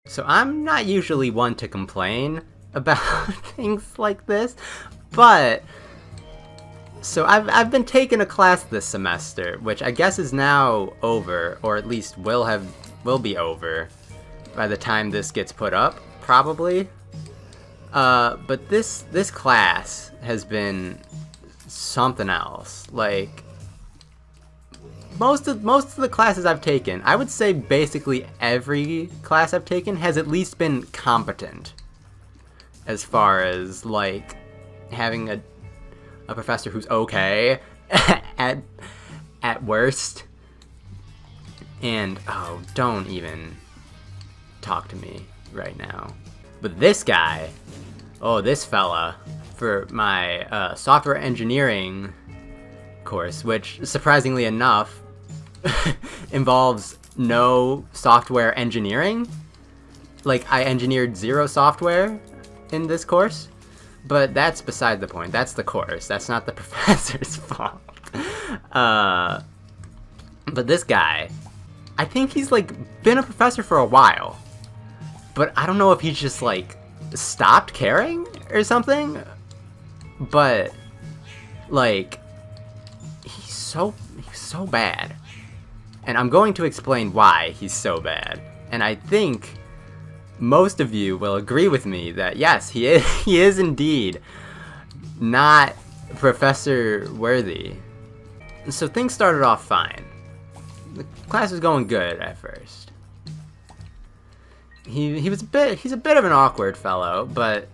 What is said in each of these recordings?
So I'm not usually one to complain about things like this, but so I've been taking a class this semester, which I guess is now over, or at least will be over by the time this gets put up, probably. But this class has been something else. Like most of the classes I've taken, I would say basically every class I've taken has at least been competent, as far as like having a professor who's okay at worst. And oh, don't even talk to me right now. But this guy, this fella, for my software engineering course, which surprisingly enough involves no software engineering. Like, I engineered 0 software in this course, but that's beside the point. That's the course. That's not the professor's fault. But this guy, I think he's like been a professor for a while, but I don't know if he's just like stopped caring or something. But like, he's so bad, and I'm going to explain why he's so bad. And I think most of you will agree with me that yes, he is indeed not professor worthy. So things started off fine. The class was going good at first. He's a bit of an awkward fellow, but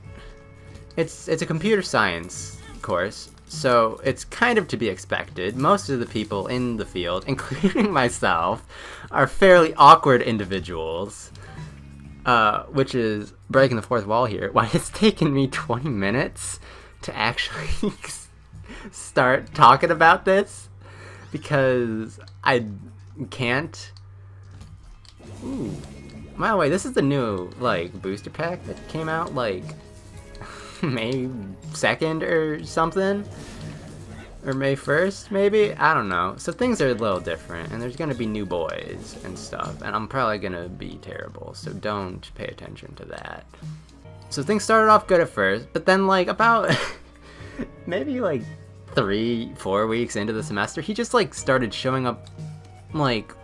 it's a computer science course, so it's kind of to be expected. Most of the people in the field, including myself, are fairly awkward individuals, which is breaking the fourth wall here. Why it's taken me 20 minutes to actually start talking about this, because I can't. Ooh. By the way, this is the new, like, booster pack that came out, like, May 2nd or something? Or May 1st, maybe? I don't know. So things are a little different, and there's gonna be new boys and stuff, and I'm probably gonna be terrible, so don't pay attention to that. So things started off good at first, but then, like, about maybe, like, 3-4 weeks into the semester, he just, like, started showing up, like,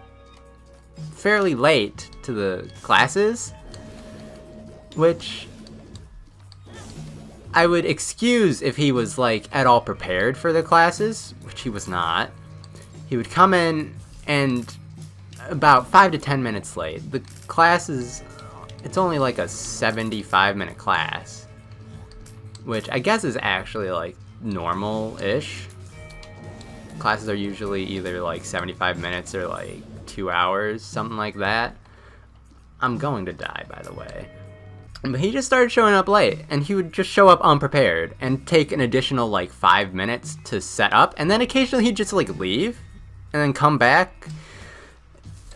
fairly late to the classes, which I would excuse if he was like at all prepared for the classes, which he was not. He would come in and about 5 to 10 minutes late. The classes, it's only like a 75-minute class, which I guess is actually like normal-ish. Classes are usually either like 75 minutes or like 2 hours, something like that. I'm going to die, by the way. But he just started showing up late, and he would just show up unprepared and take an additional like 5 minutes to set up, and then occasionally he'd just like leave and then come back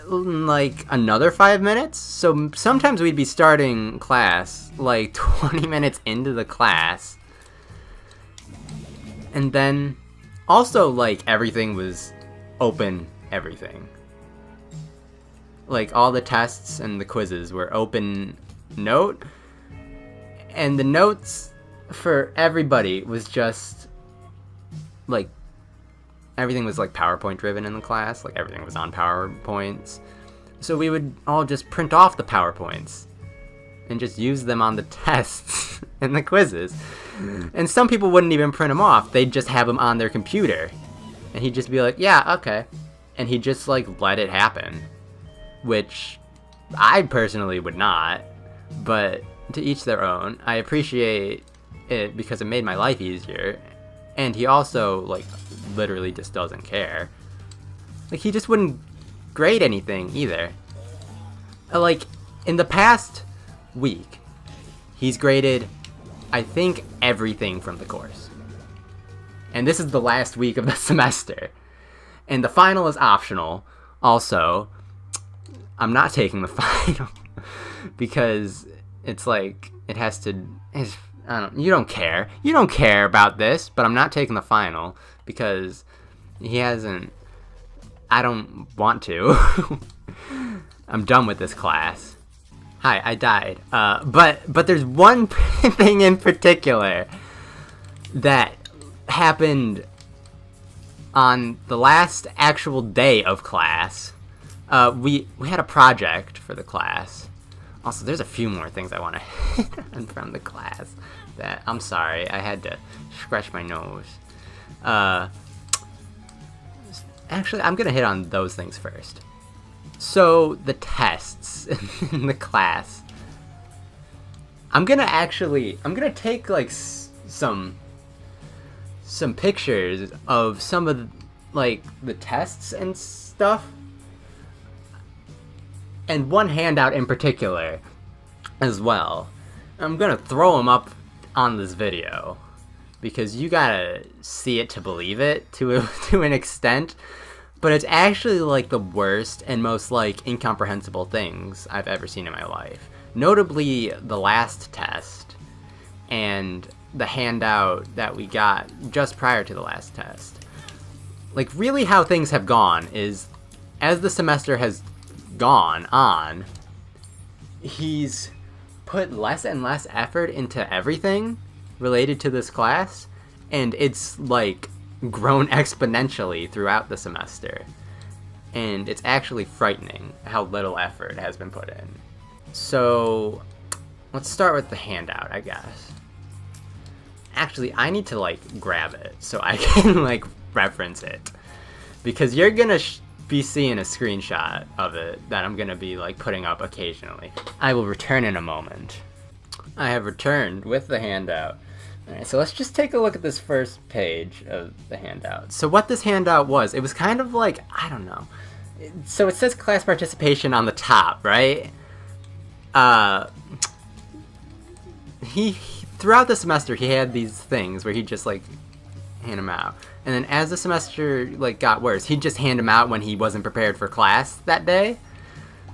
like another 5 minutes. So sometimes we'd be starting class like 20 minutes into the class, and then also like everything was open, everything. Like all the tests and the quizzes were open note, and the notes for everybody was just like everything was like PowerPoint driven in the class. Like everything was on PowerPoints, so we would all just print off the PowerPoints and just use them on the tests and the quizzes. And some people wouldn't even print them off, they'd just have them on their computer, and he'd just be like, yeah, okay, and he'd just like let it happen, which I personally would not. But to each their own. I appreciate it because it made my life easier. And he also, like, literally just doesn't care. Like, he just wouldn't grade anything either. Like, in the past week, he's graded, I think, everything from the course. And this is the last week of the semester. And the final is optional. Also, I'm not taking the final. Because it's like, it has to, you don't care about this, but I'm not taking the final because he hasn't, I don't want to. I'm done with this class. Hi, I died. But there's one thing in particular that happened on the last actual day of class. We had a project for the class. Also, there's a few more things I want to hit from the class that, I'm sorry, I had to scratch my nose. Actually, I'm gonna hit on those things first. So, the tests in the class. I'm gonna take, like, some pictures of some of, like, the tests and stuff. And one handout in particular as well. I'm gonna throw them up on this video because you gotta see it to believe it to an extent. But it's actually, like, the worst and most, like, incomprehensible things I've ever seen in my life. Notably, the last test and the handout that we got just prior to the last test. Like, really how things have gone is, as the semester has gone on, he's put less and less effort into everything related to this class, and it's, like, grown exponentially throughout the semester, and it's actually frightening how little effort has been put in. So let's start with the handout, I guess. Actually, I need to, like, grab it so I can, like, reference it, because you're gonna be seeing a screenshot of it that I'm gonna be, like, putting up occasionally. I will return in a moment. I have returned with the handout. Alright, so let's just take a look at this first page of the handout. So what this handout was, it was kind of like, I don't know. So it says class participation on the top, right? He throughout the semester, he had these things where he'd just, like, hand them out. And then as the semester, like, got worse, he'd just hand them out when he wasn't prepared for class that day.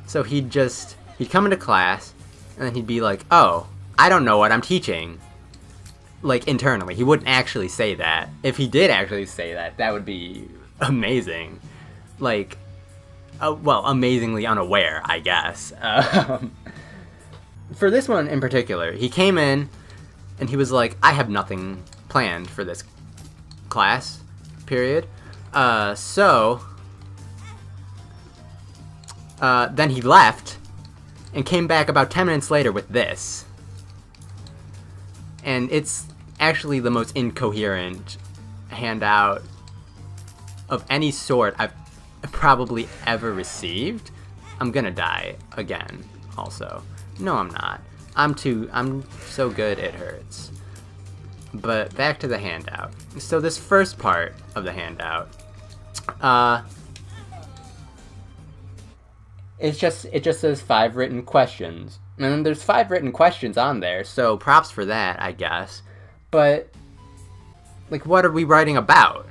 So he'd come into class, and then he'd be like, oh, I don't know what I'm teaching. Like, internally. He wouldn't actually say that. If he did actually say that, that would be amazing. Like, well, amazingly unaware, I guess. For this one in particular, he came in, and he was like, I have nothing planned for this class, period. Then he left, and came back about 10 minutes later with this. And it's actually the most incoherent handout of any sort I've probably ever received. I'm gonna die again, also. No, I'm not. I'm so good it hurts. But back to the handout. So this first part of the handout, it just says 5 written questions. And then there's 5 written questions on there, so props for that, I guess. But, like, what are we writing about?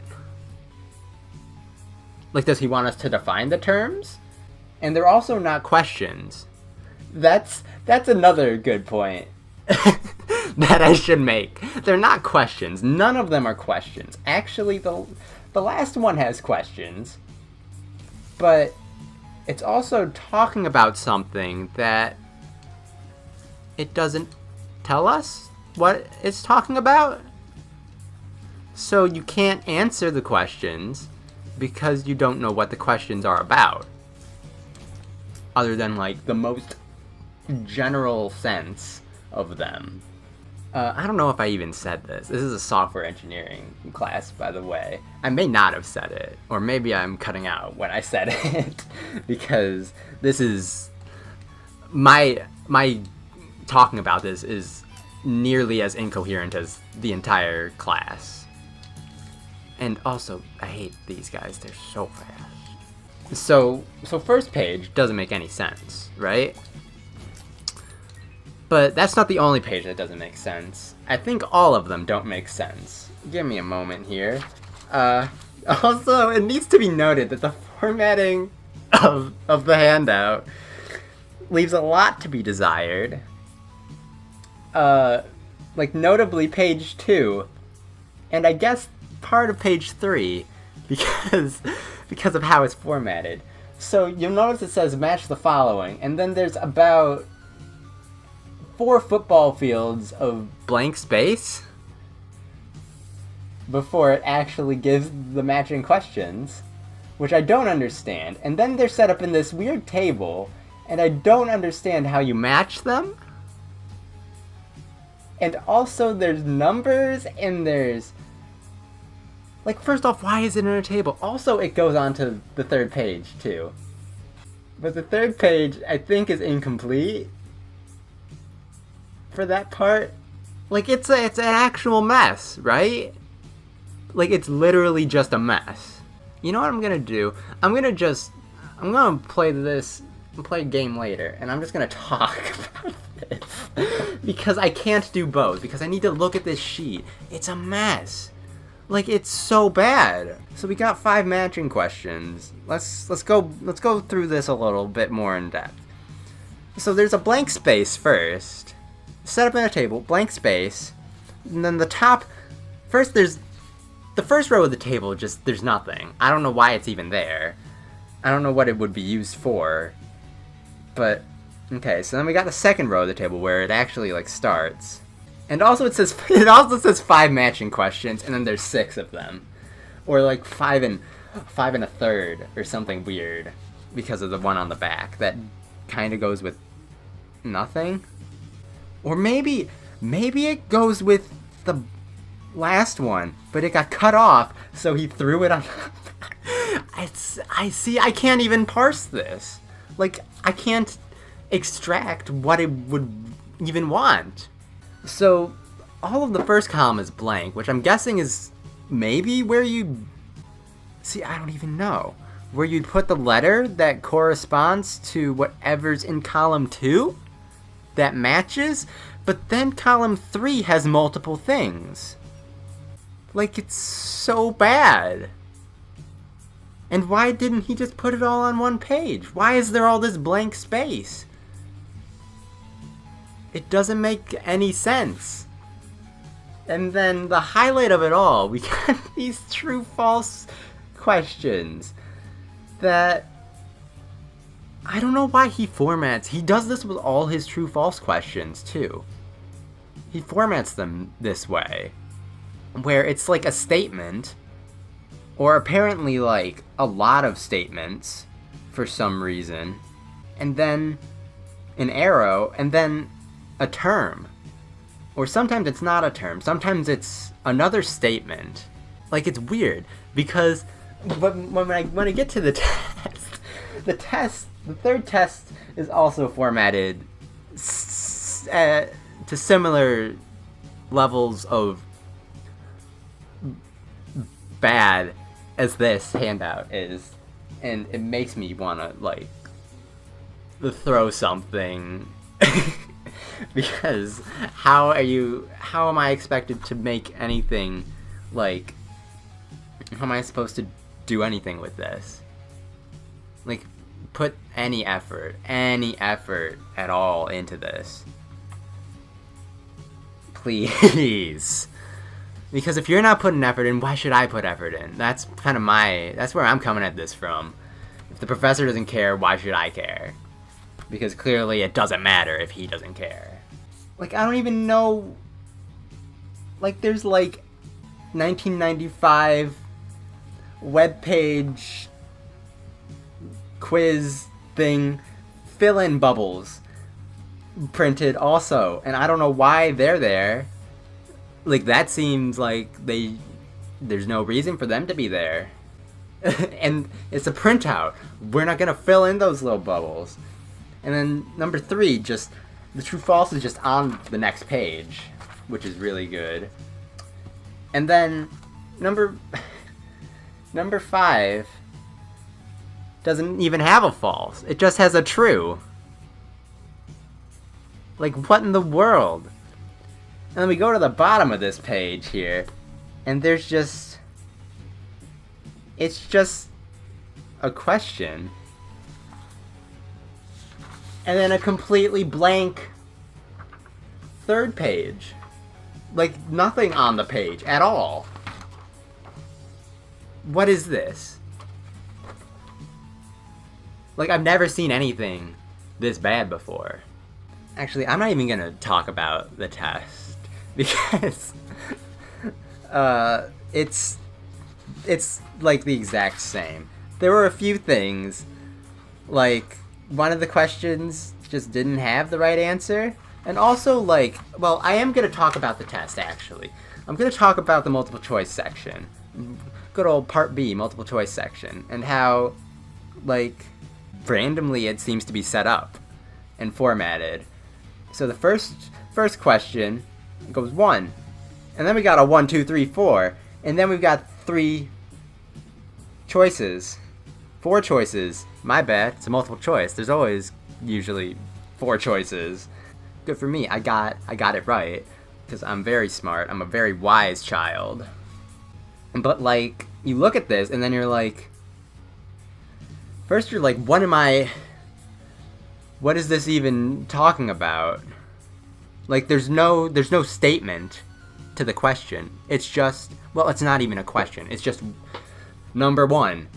Like, does he want us to define the terms? And they're also not questions. That's another good point that I should make. They're not questions. None of them are questions. Actually, the last one has questions. But it's also talking about something that it doesn't tell us what it's talking about. So you can't answer the questions because you don't know what the questions are about. Other than, like, the most general sense of them. I don't know if I even said this. This is a software engineering class, by the way. I may not have said it, or maybe I'm cutting out when I said it, because this is my talking about this is nearly as incoherent as the entire class. And also, I hate these guys. They're so fast. So first page doesn't make any sense, right? But that's not the only page that doesn't make sense. I think all of them don't make sense. Give me a moment here. Also, it needs to be noted that the formatting of the handout leaves a lot to be desired. Like, notably page 2, and I guess part of page 3, because of how it's formatted. So you'll notice it says match the following, and then there's about 4 football fields of blank space before it actually gives the matching questions, which I don't understand. And then they're set up in this weird table, and I don't understand how you match them. And also there's numbers, and there's... Like, first off, why is it in a table? Also, it goes on to the 3rd page, too. But the 3rd page, I think, is incomplete for that part. Like, it's an actual mess, right? Like, it's literally just a mess. You know what I'm gonna do? I'm gonna play a game later, and I'm just gonna talk about this. Because I can't do both, because I need to look at this sheet. It's a mess. Like, it's so bad. So we got 5 matching questions. Let's go through this a little bit more in depth. So there's a blank space first. Set up in a table, blank space. And then the top, first there's the first row of the table, just there's nothing. I don't know why it's even there. I don't know what it would be used for. But okay, so then we got the second row of the table where it actually like starts. And also it also says 5 matching questions, and then there's 6 of them. Or like 5 and a third, or something weird, because of the one on the back that kind of goes with nothing. Or maybe it goes with the last one, but it got cut off, so he threw it on. I can't even parse this. Like, I can't extract what it would even want. So, all of the first column is blank, which I'm guessing is maybe where you... See, I don't even know. Where you'd put the letter that corresponds to whatever's in column 2 that matches, but then column 3 has multiple things. Like, it's so bad. And why didn't he just put it all on one page? Why is there all this blank space? It doesn't make any sense. And then the highlight of it all, we got these true-false questions that I don't know why he formats. He does this with all his true-false questions, too. He formats them this way, where it's like a statement, or apparently like a lot of statements for some reason, and then an arrow, and then a term. Or sometimes it's not a term, sometimes it's another statement. Like, it's weird, because when I get to the test, the third test is also formatted to similar levels of bad as this handout is, and it makes me want to like throw something. Because how am I expected to make anything, like, how am I supposed to do anything with this? Like, put any effort at all into this. Please. Because if you're not putting effort in, why should I put effort in? That's where I'm coming at this from. If the professor doesn't care, why should I care? Because clearly it doesn't matter if he doesn't care. Like, I don't even know... Like, there's, like, 1995 webpage quiz thing, fill-in bubbles printed also. And I don't know why they're there. Like, that seems like there's no reason for them to be there. And it's a printout. We're not gonna fill in those little bubbles. And then number 3, just the true-false is just on the next page, which is really good. And then number 5 doesn't even have a false. It just has a true. Like, what in the world? And then we go to the bottom of this page here, and there's just... It's just a question. And then a completely blank third page. Like, nothing on the page at all. What is this? Like, I've never seen anything this bad before. Actually, I'm not even gonna talk about the test because it's like the exact same. There were a few things, like one of the questions just didn't have the right answer, and also like, well, I am gonna talk about the test actually. I'm gonna talk about the multiple choice section, good old Part B multiple choice section, and how like randomly it seems to be set up and formatted. So the first question goes 1, and then we got a 1, 2, 3, 4, and then we've got 3 choices, 4 choices. My bad, it's a multiple choice. There's always usually 4 choices. Good for me. I got it right because I'm very smart. I'm a very wise child. But like, you look at this and then you're like, first you're like, what is this even talking about? Like, there's no statement to the question. It's just, well, it's not even a question. It's just number 1,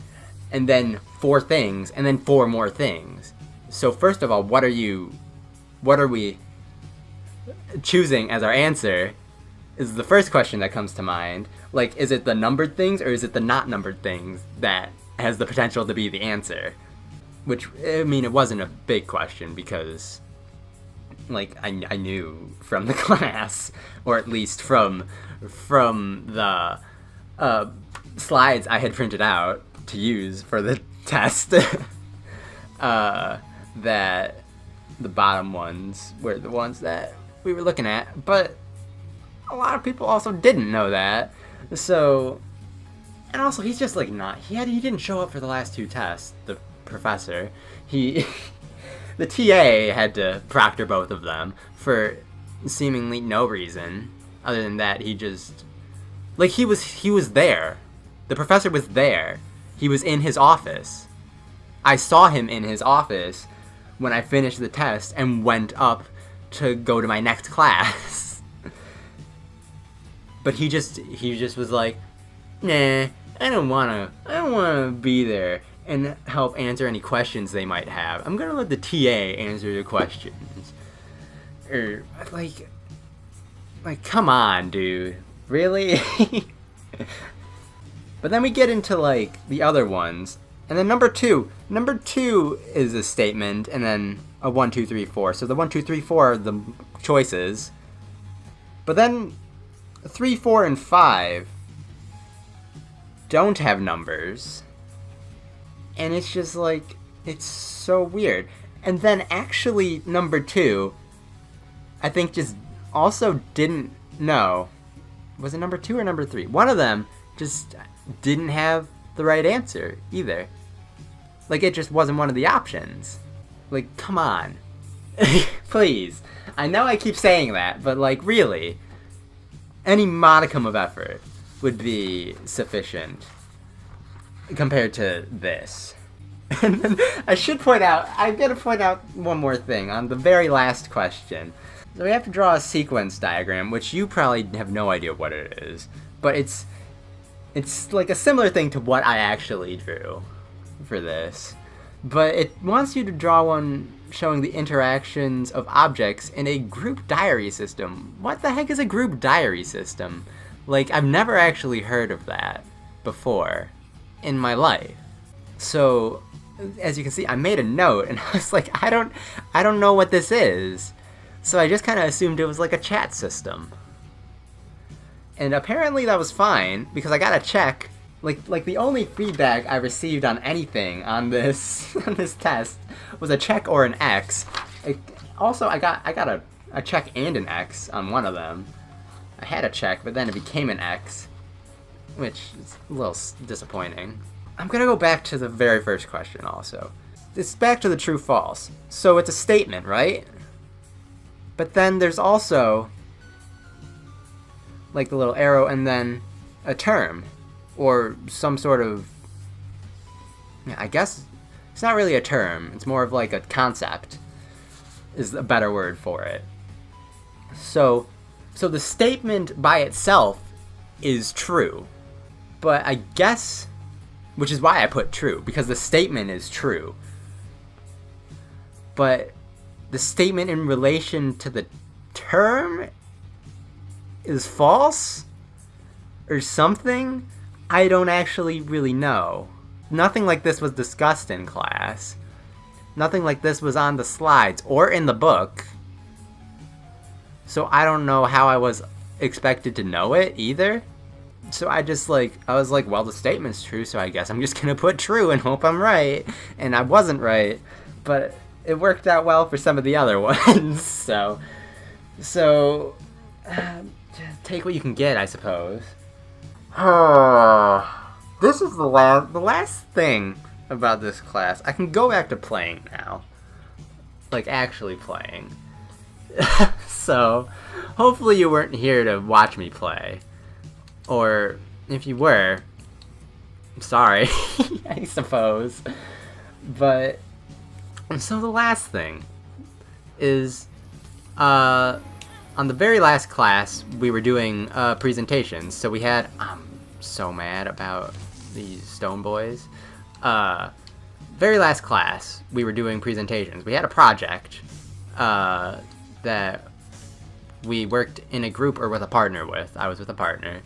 and then 4 things, and then 4 more things. So first of all, what are we choosing as our answer is the first question that comes to mind. Like, is it the numbered things, or is it the not numbered things that has the potential to be the answer? Which, I mean, it wasn't a big question because, like, I knew from the class, or at least from the slides I had printed out to use for the test, that the bottom ones were the ones that we were looking at. But a lot of people also didn't know that. So, and also he's just like he didn't show up for the last 2 tests. The professor, the TA had to proctor both of them for seemingly no reason other than that he just, like, he was there. The professor was there. He was in his office. I saw him in his office when I finished the test and went up to go to my next class. But he just was like, nah, I don't wanna be there and help answer any questions they might have. I'm gonna let the TA answer the questions. Or, like, come on, dude. Really? But then we get into, like, the other ones. And then number two is a statement, and then a 1, 2, 3, 4. So the 1, 2, 3, 4 are the choices. But then 3, 4, and 5 don't have numbers. And it's just like, it's so weird. And then actually number 2, I think just also didn't know. Was it number 2 or number 3? One of them just didn't have the right answer either. Like, it just wasn't one of the options. Like, come on. Please. I know I keep saying that, but, like, really, any modicum of effort would be sufficient compared to this. And then I'm gonna point out one more thing on the very last question. So we have to draw a sequence diagram, which you probably have no idea what it is, but it's like a similar thing to what I actually drew for this. But it wants you to draw one showing the interactions of objects in a group diary system. What the heck is a group diary system? Like, I've never actually heard of that before in my life. So, as you can see, I made a note, and I was like, I don't know what this is. So I just kind of assumed it was like a chat system. And apparently that was fine, because I got a check. Like the only feedback I received on anything on this on this test was a check or an X. Also, I got a check and an X on one of them. I had a check, but then it became an X, which is a little disappointing. I'm gonna go back to the very first question also. It's back to the true-false. So it's a statement, right? But then there's also, like, the little arrow and then a term. Or some sort of, I guess it's not really a term. It's more of like a concept is a better word for it. So the statement by itself is true. But I guess, which is why I put true, because the statement is true. But the statement in relation to the term is false or something. I don't actually really know. Nothing like this was discussed in class. Nothing like this was on the slides or in the book. So I don't know how I was expected to know it either. So I was like, well, the statement's true, so I guess I'm just gonna put true and hope I'm right. And I wasn't right, but it worked out well for some of the other ones. So take what you can get, I suppose. This is the last thing about this class. I can go back to playing now. Like, actually playing. So, hopefully you weren't here to watch me play. Or, if you were, I'm sorry, I suppose. But, so the last thing is, on the very last class, we were doing presentations. So we had, I'm so mad about these stone boys. Very last class, we were doing presentations. We had a project that we worked in a group or with a partner with. I was with a partner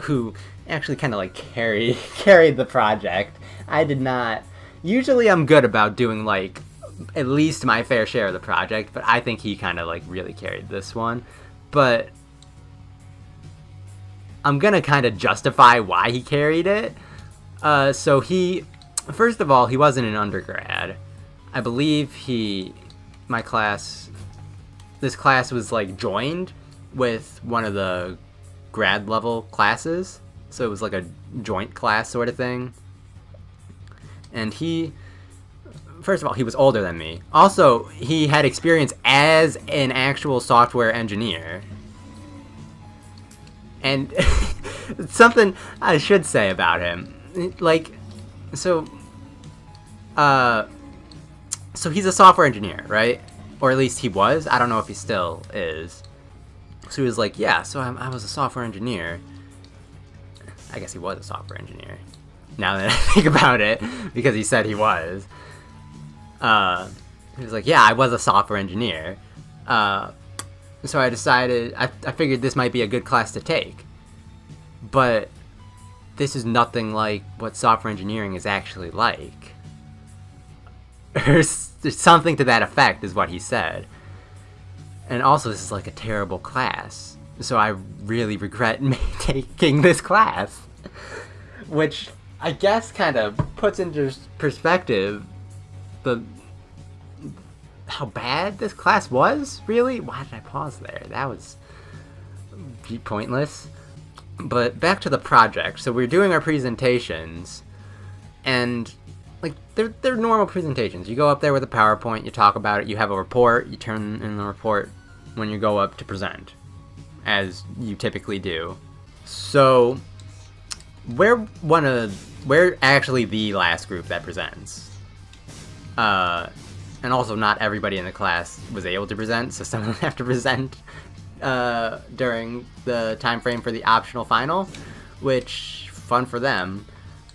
who actually kind of like carried the project. I did not. Usually I'm good about doing like at least my fair share of the project, but I think he kind of like really carried this one. But I'm gonna kind of justify why he carried it. So he, first of all, he wasn't an undergrad. I believe this class was like joined with one of the grad level classes. So it was like a joint class sort of thing. And he, first of all, he was older than me. Also, he had experience as an actual software engineer. And something I should say about him. Like, so he's a software engineer, right? Or at least he was. I don't know if he still is. So he was like, yeah, so I was a software engineer. I guess he was a software engineer, now that I think about it, because he said he was. He was like, yeah, I was a software engineer. So I decided, I figured this might be a good class to take. But this is nothing like what software engineering is actually like. Or something to that effect is what he said. And also, this is like a terrible class. So I really regret taking this class. Which I guess kind of puts into perspective how bad this class was, really? Why did I pause there? That was pointless. But back to the project. So we're doing our presentations, and like they're normal presentations. You go up there with a PowerPoint, you talk about it, you have a report, you turn in the report when you go up to present, as you typically do. So we're actually the last group that presents. And also not everybody in the class was able to present, so some of them have to present during the time frame for the optional final, which, fun for them.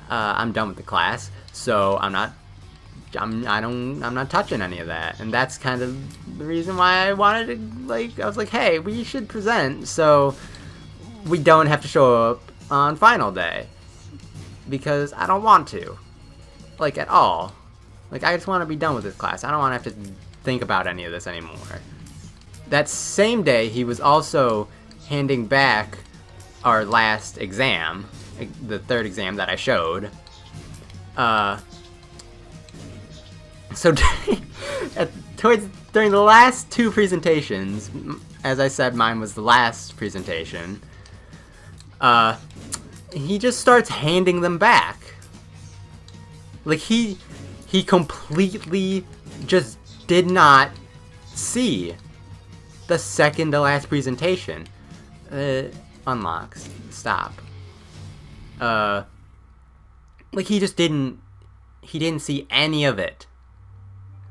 I'm done with the class, so I'm not touching any of that. And that's kind of the reason why I wanted to, I was like, hey, we should present so we don't have to show up on final day, because I don't want to, at all. I just want to be done with this class. I don't want to have to think about any of this anymore. That same day, he was also handing back our last exam, the third exam that I showed. So during the last two presentations, as I said, mine was the last presentation, he just starts handing them back. He completely just did not see the second to last presentation. Unlocks. Stop. He just didn't see any of it.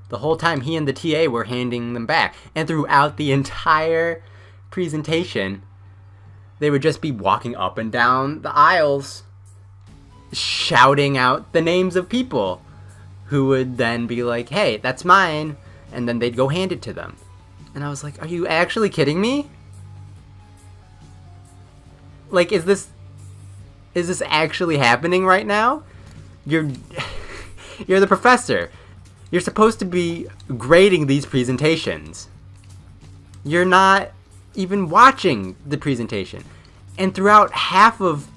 The whole time he and the TA were handing them back. And throughout the entire presentation, they would just be walking up and down the aisles, shouting out the names of people, who would then be like, hey, that's mine, and then they'd go hand it to them. And I was like, are you actually kidding me? Like, is this actually happening right now? You're the professor. You're supposed to be grading these presentations. You're not even watching the presentation. And throughout half of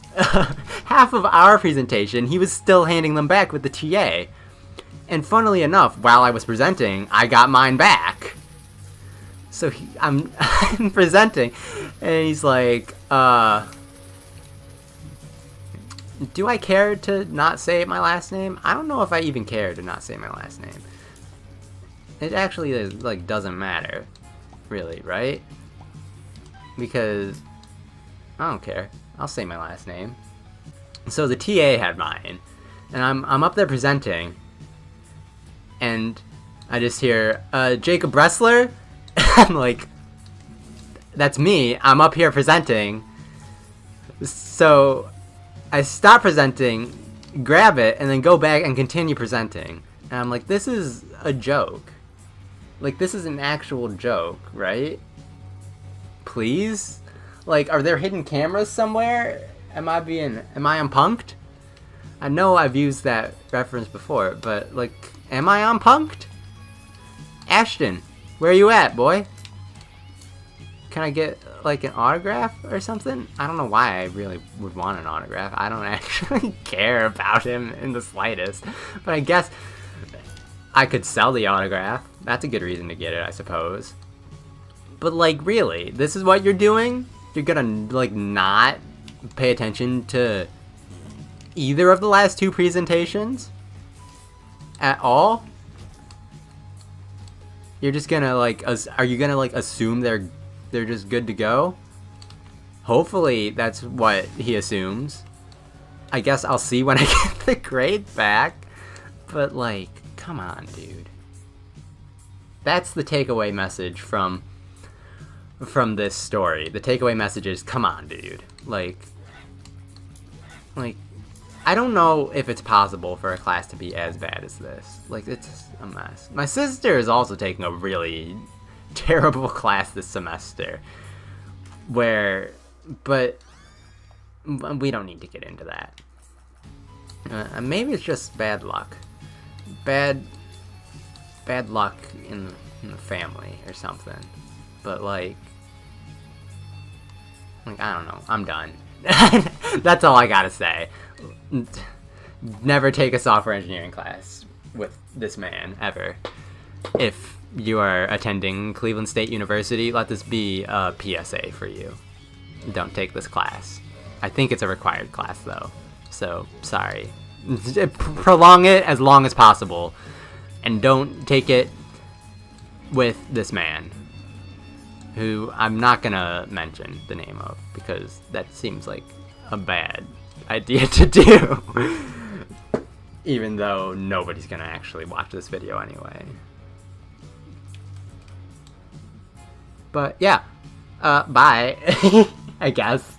our presentation, he was still handing them back with the TA. And funnily enough, while I was presenting, I got mine back. So I'm presenting, and he's like, do I care to not say my last name? I don't know if I even care to not say my last name. It actually, like, doesn't matter, really, right? Because I don't care. I'll say my last name. So the TA had mine, and I'm up there presenting, and I just hear, Jacob Bressler? I'm like, that's me. I'm up here presenting. So I stop presenting, grab it, and then go back and continue presenting. And I'm like, this is a joke. Like, this is an actual joke, right? Please? Like, are there hidden cameras somewhere? Am I unpunked? I know I've used that reference before, but, like, am I unpunked? Ashton, where are you at, boy? Can I get, like, an autograph or something? I don't know why I really would want an autograph. I don't actually care about him in the slightest. But I guess I could sell the autograph. That's a good reason to get it, I suppose. But, like, really, this is what you're doing? You're gonna, like, not pay attention to either of the last two presentations? At all? You're just gonna, like, are you gonna, like, assume they're just good to go? Hopefully that's what he assumes. I guess I'll see when I get the grade back. But, like, come on, dude. That's the takeaway message from this story. The takeaway message is, come on, dude. Like, I don't know if it's possible for a class to be as bad as this. Like, it's a mess. My sister is also taking a really terrible class this semester. But we don't need to get into that. Maybe it's just bad luck. Bad luck in the family or something. But, like, I don't know. I'm done. That's all I gotta say. Never take a software engineering class with this man, ever. If you are attending Cleveland State University, let this be a PSA for you. Don't take this class. I think it's a required class, though. So, sorry. Prolong it as long as possible. And don't take it with this man, who I'm not gonna mention the name of, because that seems like a bad idea to do. Even though nobody's gonna actually watch this video anyway. But yeah, bye, I guess.